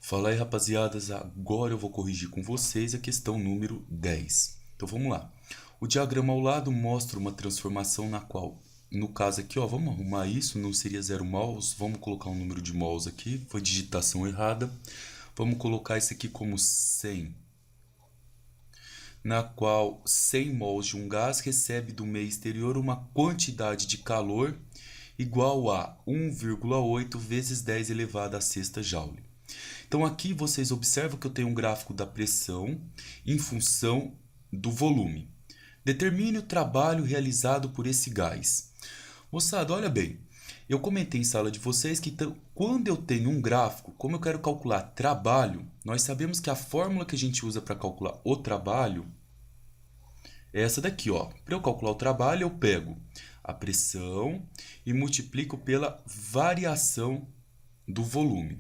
Fala aí, rapaziadas, agora eu vou corrigir com vocês a questão número 10. Então vamos lá. O diagrama ao lado mostra uma transformação na qual, no caso aqui, ó, vamos arrumar isso, não seria 0 mols, vamos colocar um número de mols aqui, foi digitação errada. Vamos colocar isso aqui como 100, na qual 100 mols de um gás recebe do meio exterior uma quantidade de calor igual a 1,8 vezes 10 elevado à sexta joule. Então aqui vocês observam que eu tenho um gráfico da pressão em função do volume. Determine o trabalho realizado por esse gás. Moçada, olha bem, eu comentei em sala de vocês que quando eu tenho um gráfico, como eu quero calcular trabalho, nós sabemos que a fórmula que a gente usa para calcular o trabalho é essa daqui, ó. Para eu calcular o trabalho, eu pego a pressão e multiplico pela variação do volume.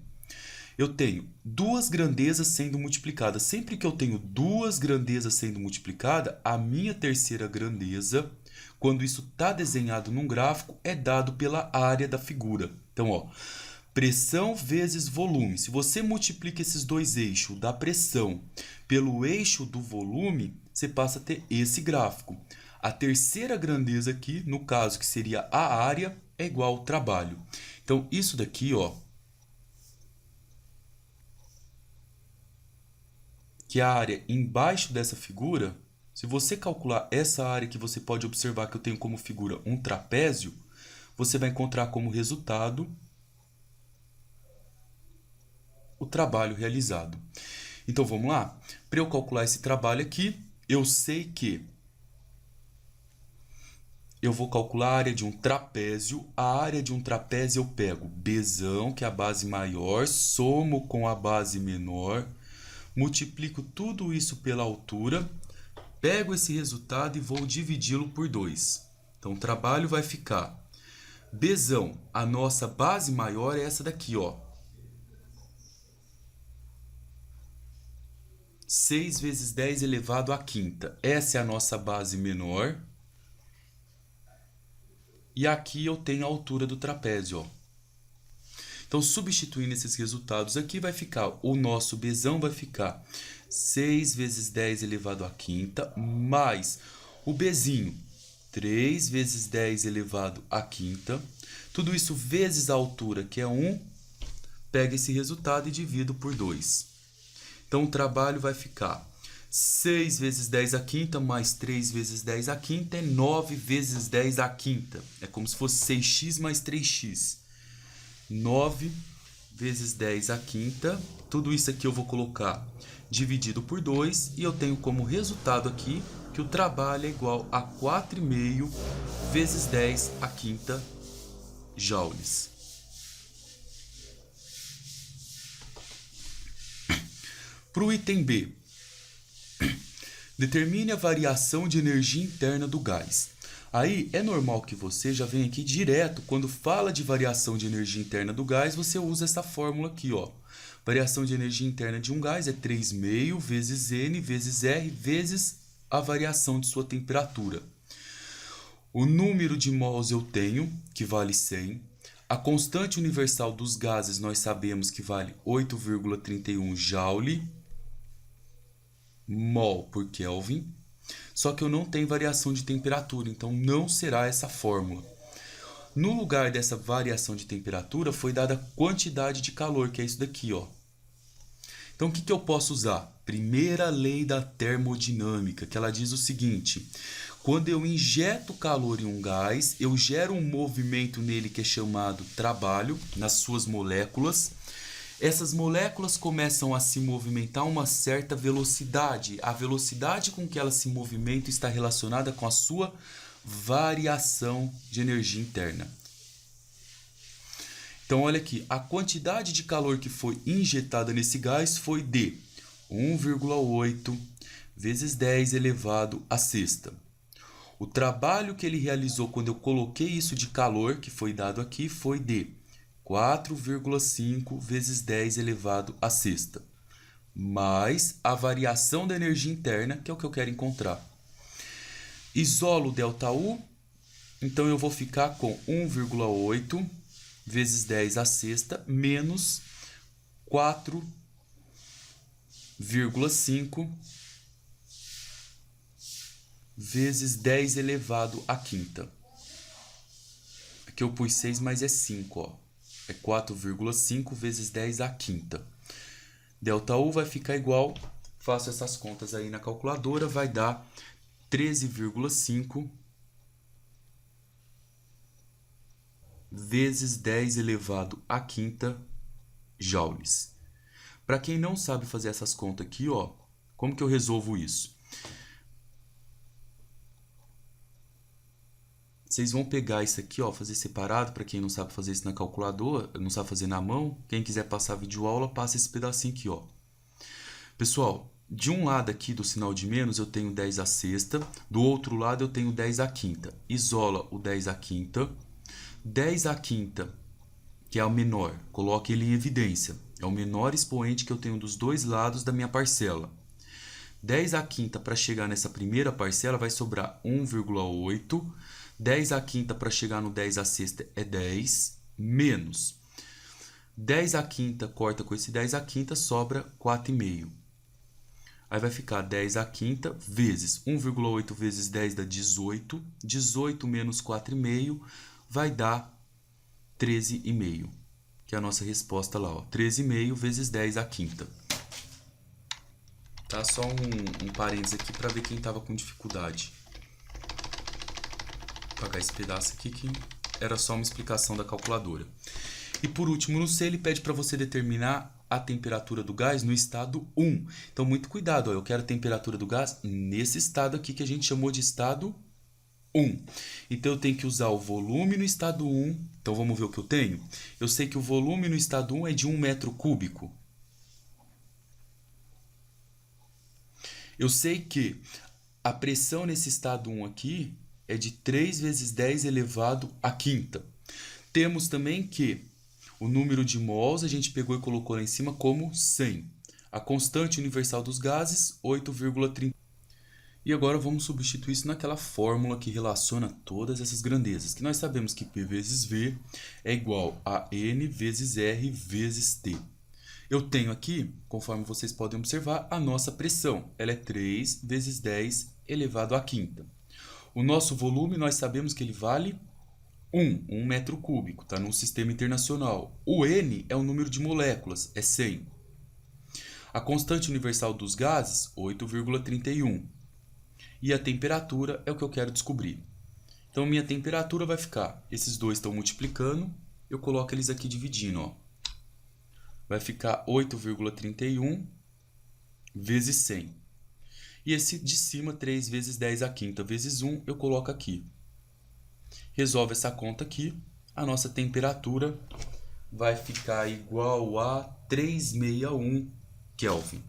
Eu tenho duas grandezas sendo multiplicadas. Sempre que eu tenho duas grandezas sendo multiplicadas, a minha terceira grandeza, quando isso está desenhado num gráfico, é dado pela área da figura. Então, ó, pressão vezes volume. Se você multiplica esses dois eixos da pressão pelo eixo do volume, você passa a ter esse gráfico. A terceira grandeza aqui, no caso que seria a área, é igual ao trabalho. Então, isso daqui, ó, que a área embaixo dessa figura, se você calcular essa área que você pode observar que eu tenho como figura um trapézio, você vai encontrar como resultado o trabalho realizado. Então vamos lá? Para eu calcular esse trabalho aqui, eu sei que eu vou calcular a área de um trapézio. A área de um trapézio eu pego Bzão, que é a base maior, somo com a base menor, multiplico tudo isso pela altura, pego esse resultado e vou dividi-lo por 2. Então, o trabalho vai ficar Bzão, a nossa base maior é essa daqui, ó. 6 vezes 10 elevado à quinta. Essa é a nossa base menor. E aqui eu tenho a altura do trapézio, ó. Então, substituindo esses resultados aqui, vai ficar, o nosso Bzão vai ficar 6 vezes 10 elevado à quinta, mais o Bzinho, 3 vezes 10 elevado à quinta. Tudo isso vezes a altura, que é 1, pega esse resultado e divido por 2. Então, o trabalho vai ficar 6 vezes 10 à quinta mais 3 vezes 10 à quinta é 9 vezes 10 à quinta. É como se fosse 6x mais 3x. 9 vezes 10 à quinta. Tudo isso aqui eu vou colocar dividido por 2. E eu tenho como resultado aqui que o trabalho é igual a 4,5 vezes 10 à quinta joules. Para o item B, determine a variação de energia interna do gás. Aí é normal que você já venha aqui direto, quando fala de variação de energia interna do gás, você usa essa fórmula aqui, ó. Variação de energia interna de um gás é 3,5 vezes N vezes R vezes a variação de sua temperatura. O número de mols eu tenho, que vale 100. A constante universal dos gases nós sabemos que vale 8,31 joule mol por Kelvin. Só que eu não tenho variação de temperatura, então não será essa fórmula. No lugar dessa variação de temperatura foi dada a quantidade de calor, que é isso daqui, ó. Então o que eu posso usar? Primeira lei da termodinâmica, que ela diz o seguinte: quando eu injeto calor em um gás, eu gero um movimento nele que é chamado trabalho, nas suas moléculas. Essas moléculas começam a se movimentar a uma certa velocidade. A velocidade com que elas se movimentam está relacionada com a sua variação de energia interna. Então, olha aqui, a quantidade de calor que foi injetada nesse gás foi de 1,8 vezes 10 elevado à sexta. O trabalho que ele realizou quando eu coloquei isso de calor, que foi dado aqui, foi de 4,5 vezes 10 elevado à sexta, mais a variação da energia interna, que é o que eu quero encontrar. Isolo ΔU, então eu vou ficar com 1,8 vezes 10 à sexta menos 4 4,5 vezes 10 elevado à quinta. Aqui eu pus 6, mas é 5, ó. É 4,5 vezes 10 à quinta. ΔU vai ficar igual, faço essas contas aí na calculadora, vai dar 13,5 vezes 10 elevado à quinta joules. Para quem não sabe fazer essas contas aqui, ó, como que eu resolvo isso? Vocês vão pegar isso aqui, ó, fazer separado, para quem não sabe fazer isso na calculadora, não sabe fazer na mão. Quem quiser passar videoaula, passa esse pedacinho aqui, ó. Pessoal, de um lado aqui do sinal de menos eu tenho 10 à sexta, do outro lado eu tenho 10 à quinta. Isola o 10 à quinta. 10 à quinta, que é o menor, coloque ele em evidência. É o menor expoente que eu tenho dos dois lados da minha parcela. 10 à quinta para chegar nessa primeira parcela vai sobrar 1,8. 10 à quinta para chegar no 10 à sexta é 10, menos 10 à quinta corta com esse 10 à quinta, sobra 4,5. Aí vai ficar 10 à quinta vezes 1,8 vezes 10 dá 18. 18 menos 4,5 vai dar 13,5. Que é a nossa resposta lá, ó. 13,5 vezes 10 à quinta. Tá? Só um parênteses aqui para ver quem estava com dificuldade. Vou apagar esse pedaço aqui que era só uma explicação da calculadora. E por último, no C, ele pede para você determinar a temperatura do gás no estado 1. Então, muito cuidado, ó, eu quero a temperatura do gás nesse estado aqui que a gente chamou de estado 1. Então, eu tenho que usar o volume no estado 1. Então, vamos ver o que eu tenho? Eu sei que o volume no estado 1 é de 1 metro cúbico. Eu sei que a pressão nesse estado 1 aqui é de 3 vezes 10 elevado à quinta. Temos também que o número de mols a gente pegou e colocou lá em cima como 100. A constante universal dos gases, 8,30. E agora vamos substituir isso naquela fórmula que relaciona todas essas grandezas. Que nós sabemos que P vezes V é igual a N vezes R vezes T. Eu tenho aqui, conforme vocês podem observar, a nossa pressão. Ela é 3 vezes 10 elevado à quinta. O nosso volume, nós sabemos que ele vale 1 metro cúbico, tá? Num sistema internacional. O N é o número de moléculas, é 100. A constante universal dos gases, 8,31. E a temperatura é o que eu quero descobrir. Então, minha temperatura vai ficar, esses dois estão multiplicando, eu coloco eles aqui dividindo, ó. Vai ficar 8,31 vezes 100. E esse de cima, 3 vezes 10 à quinta vezes 1, eu coloco aqui. Resolve essa conta aqui, a nossa temperatura vai ficar igual a 361 Kelvin.